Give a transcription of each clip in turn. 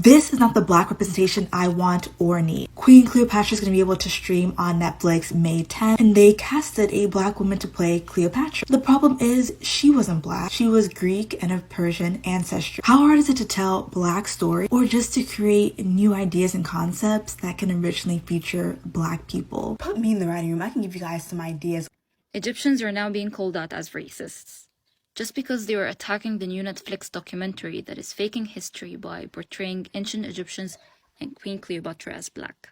This is not the Black representation I want or need. Queen Cleopatra is going to be able to stream on Netflix May 10th, and they casted a Black woman to play Cleopatra. The problem is she wasn't Black. She was Greek and of Persian ancestry. How hard is it to tell Black story or just to create new ideas and concepts that can originally feature Black people? Put me in the writing room. I can give you guys some ideas. Egyptians are now being called out as racists, just because they were attacking the new Netflix documentary that is faking history by portraying ancient Egyptians and Queen Cleopatra as Black.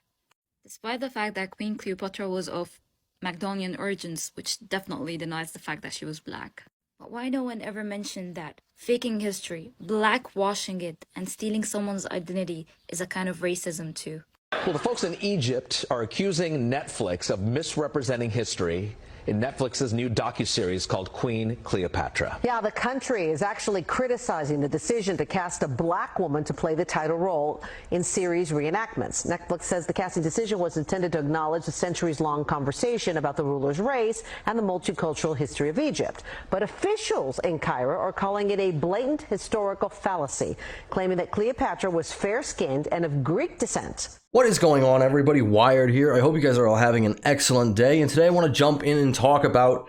Despite the fact that Queen Cleopatra was of Macedonian origins, which definitely denies the fact that she was Black. But why no one ever mentioned that faking history, blackwashing it, and stealing someone's identity is a kind of racism too? Well, the folks in Egypt are accusing Netflix of misrepresenting history in Netflix's new docuseries called Queen Cleopatra. Yeah, the country is actually criticizing the decision to cast a Black woman to play the title role in series reenactments. Netflix says the casting decision was intended to acknowledge the centuries-long conversation about the ruler's race and the multicultural history of Egypt. But officials in Cairo are calling it a blatant historical fallacy, claiming that Cleopatra was fair-skinned and of Greek descent. What is going on, everybody? Wired here. I hope you guys are all having an excellent day. And today I want to jump in and talk about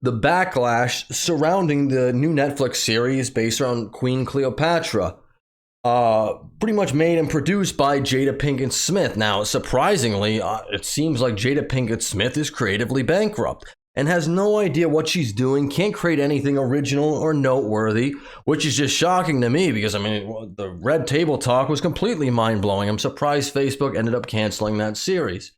the backlash surrounding the new Netflix series based around Queen Cleopatra. Pretty much made and produced by Jada Pinkett Smith. Now, surprisingly, it seems like Jada Pinkett Smith is creatively bankrupt and has no idea what she's doing, can't create anything original or noteworthy, which is just shocking to me because, I mean, the Red Table Talk was completely mind-blowing. I'm surprised Facebook ended up canceling that series.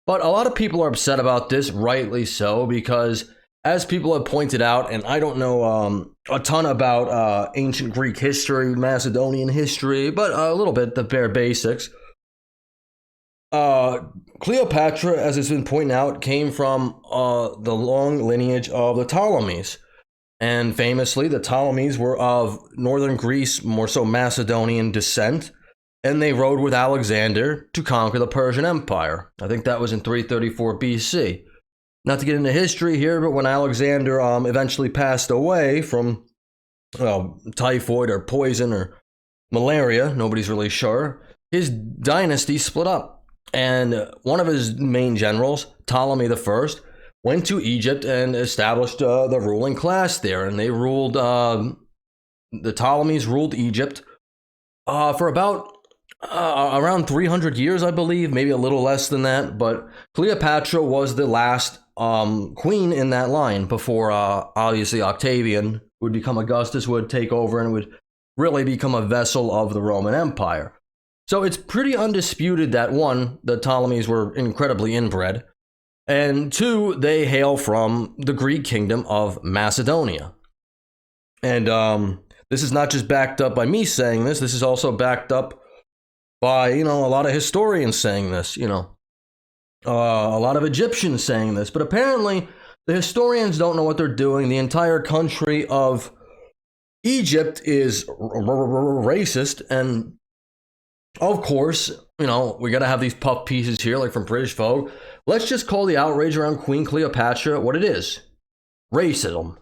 But a lot of people are upset about this, rightly so, because as people have pointed out, and I don't know a ton about ancient Greek history, Macedonian history, but a little bit, the bare basics. Cleopatra, as has been pointed out, came from the long lineage of the Ptolemies. And famously, the Ptolemies were of northern Greece, more so Macedonian descent, and they rode with Alexander to conquer the Persian Empire. I think that was in 334 BC. Not to get into history here, but when Alexander eventually passed away from, well, typhoid or poison or malaria, nobody's really sure, his dynasty split up. And one of his main generals, Ptolemy I, went to Egypt and established the ruling class there. And they ruled, the Ptolemies ruled Egypt for about around 300 years, I believe, maybe a little less than that. But Cleopatra was the last queen in that line before, obviously, Octavian would become Augustus, would take over and would really become a vessel of the Roman Empire. So it's pretty undisputed that, one, the Ptolemies were incredibly inbred, and two, they hail from the Greek kingdom of Macedonia. And this is not just backed up by me saying this, this is also backed up by, a lot of historians saying this, a lot of Egyptians saying this. But apparently, the historians don't know what they're doing. The entire country of Egypt is racist, and of course, we got to have these puff pieces here, like from British Vogue. Let's just call the outrage around Queen Cleopatra what it is. Racism.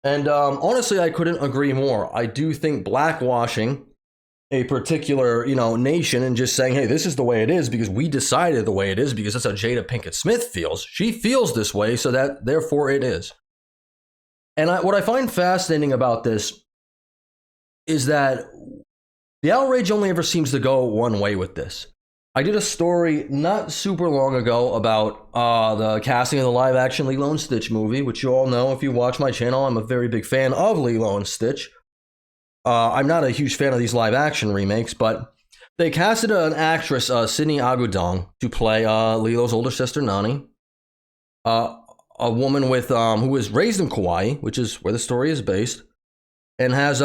And honestly, I couldn't agree more. I do think blackwashing a particular, nation and just saying, hey, this is the way it is because we decided the way it is because that's how Jada Pinkett Smith feels. She feels this way, so that therefore it is. And what I find fascinating about this is that the outrage only ever seems to go one way with this. I did a story not super long ago about the casting of the live-action Lilo and Stitch movie, which you all know if you watch my channel. I'm a very big fan of Lilo and Stitch. I'm not a huge fan of these live-action remakes, but they casted an actress, Sydney Agudong, to play Lilo's older sister, Nani. A woman with who was raised in Kauai, which is where the story is based, and has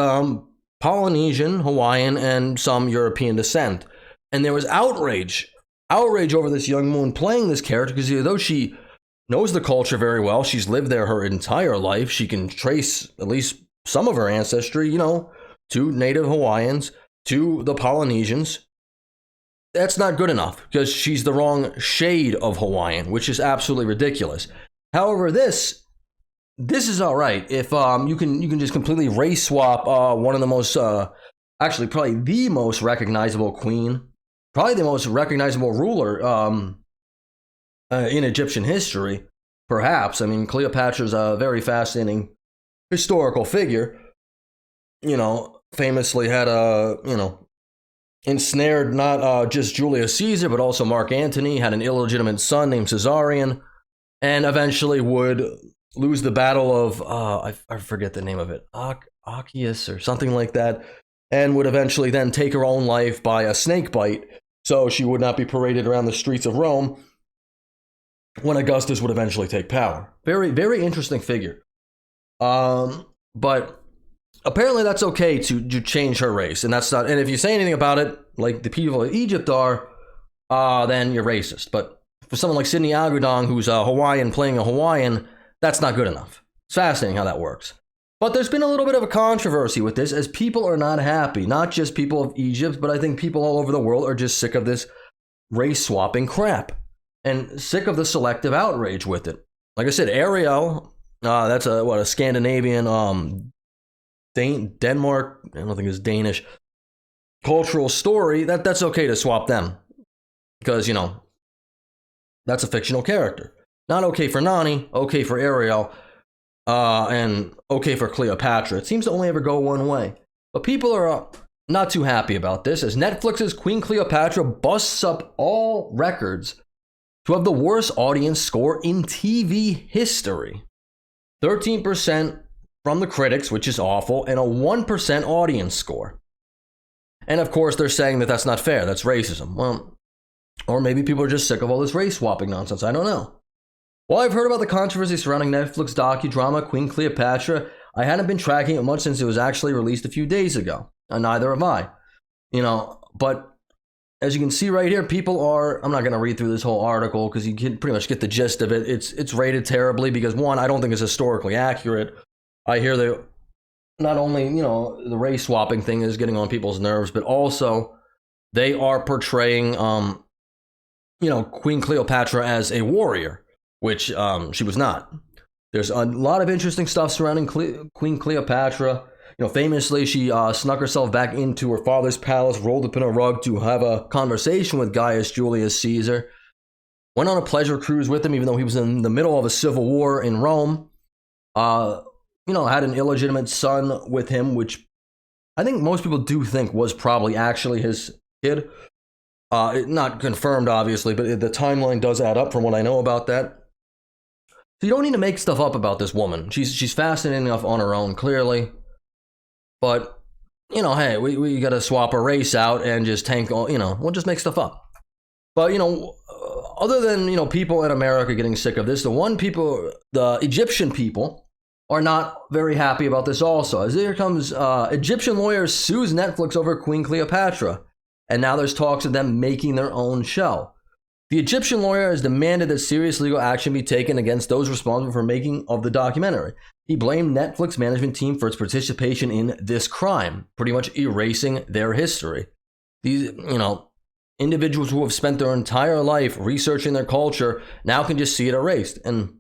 Polynesian, Hawaiian, and some European descent. And there was outrage over this young woman playing this character because though she knows the culture very well, she's lived there her entire life, she can trace at least some of her ancestry, to native Hawaiians, to the Polynesians. That's not good enough because she's the wrong shade of Hawaiian, which is absolutely ridiculous. However, this is all right if you can just completely race swap one of the most actually probably the most recognizable queen, probably the most recognizable ruler in Egyptian history, perhaps. I mean, Cleopatra's a very fascinating historical figure. You know, famously had ensnared not just Julius Caesar, but also Mark Antony, had an illegitimate son named Caesarion, and eventually would lose the battle of, I forget the name of it, Accius or something like that, and would eventually then take her own life by a snake bite, so she would not be paraded around the streets of Rome when Augustus would eventually take power. Very, very interesting figure. But apparently that's okay to change her race, and that's not. And if you say anything about it, like the people of Egypt are, then you're racist. But for someone like Sidney Agudong, who's a Hawaiian playing a Hawaiian, that's not good enough. It's fascinating how that works. But there's been a little bit of a controversy with this, as people are not happy. Not just people of Egypt, but I think people all over the world are just sick of this race swapping crap and sick of the selective outrage with it. Like I said, Ariel, that's a Scandinavian, Denmark, I don't think it's Danish, cultural story. That's okay to swap them because, you know, that's a fictional character. Not okay for Nani, okay for Ariel, and okay for Cleopatra. It seems to only ever go one way. But people are not too happy about this, as Netflix's Queen Cleopatra busts up all records to have the worst audience score in TV history. 13% from the critics, which is awful, and a 1% audience score. And of course, they're saying that that's not fair, that's racism. Well, or maybe people are just sick of all this race swapping nonsense, I don't know. While I've heard about the controversy surrounding Netflix docudrama Queen Cleopatra, I hadn't been tracking it much since it was actually released a few days ago. And neither have I. You know, but as you can see right here, people are, I'm not going to read through this whole article because you can pretty much get the gist of it. It's rated terribly because, one, I don't think it's historically accurate. I hear that not only, you know, the race swapping thing is getting on people's nerves, but also they are portraying, you know, Queen Cleopatra as a warrior, which she was not. There's a lot of interesting stuff surrounding Queen Cleopatra. You know, famously, she snuck herself back into her father's palace, rolled up in a rug to have a conversation with Gaius Julius Caesar. Went on a pleasure cruise with him, even though he was in the middle of a civil war in Rome. You know, had an illegitimate son with him, which I think most people do think was probably actually his kid. Not confirmed, obviously, but the timeline does add up from what I know about that. So you don't need to make stuff up about this woman. She's fascinating enough on her own, clearly. But, you know, hey, we got to swap a race out and just tank, you know, we'll just make stuff up. But, you know, other than, you know, people in America getting sick of this, the Egyptian people are not very happy about this also. As here comes, Egyptian lawyer sues Netflix over Queen Cleopatra. And now there's talks of them making their own show. The Egyptian lawyer has demanded that serious legal action be taken against those responsible for making of the documentary. He blamed Netflix management team for its participation in this crime, pretty much erasing their history. These, you know, individuals who have spent their entire life researching their culture now can just see it erased. And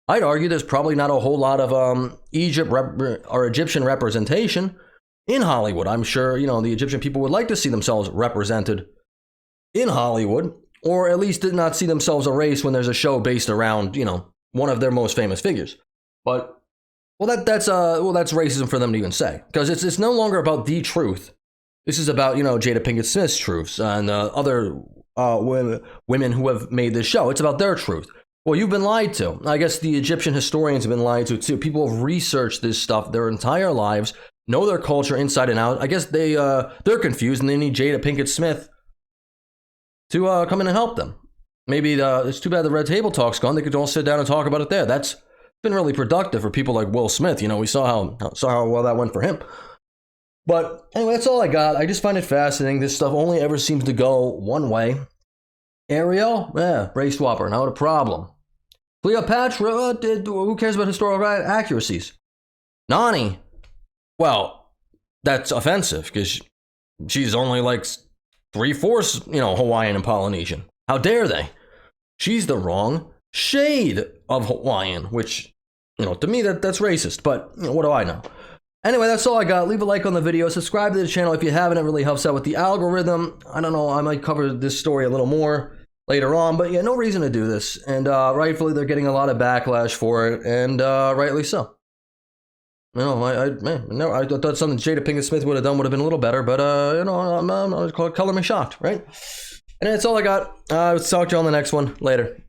I'd argue there's probably not a whole lot of Egyptian representation in Hollywood. I'm sure, you know, the Egyptian people would like to see themselves represented in Hollywood, or at least did not see themselves erased when there's a show based around, you know, one of their most famous figures. But that's racism for them to even say, because it's no longer about the truth. This is about, you know, Jada Pinkett Smith's truths and other women who have made this show. It's about their truth. Well, you've been lied to. I guess the Egyptian historians have been lied to too. People have researched this stuff their entire lives, know their culture inside and out. I guess they're confused and they need Jada Pinkett Smith to come in and help them. Maybe it's too bad the Red Table Talk's gone. They could all sit down and talk about it there. That's been really productive for people like Will Smith. You know, we saw how well that went for him. But anyway, that's all I got. I just find it fascinating. This stuff only ever seems to go one way. Ariel, race swapper, not a problem. Cleopatra, who cares about historical accuracies? Nani, well, that's offensive because she's only like 3/4, you know, Hawaiian and Polynesian. How dare they? She's the wrong shade of Hawaiian, which, you know, to me that's racist. But you know, what do I know? Anyway, that's all I got. Leave a like on the video. Subscribe to the channel if you haven't. It really helps out with the algorithm. I don't know. I might cover this story a little more later on. But yeah, no reason to do this. And rightfully, they're getting a lot of backlash for it. And rightly so. You know, I thought something Jada Pinkett Smith would have done would have been a little better. But, you know, I'm color me shocked, right? And that's all I got. I'll talk to you on the next one. Later.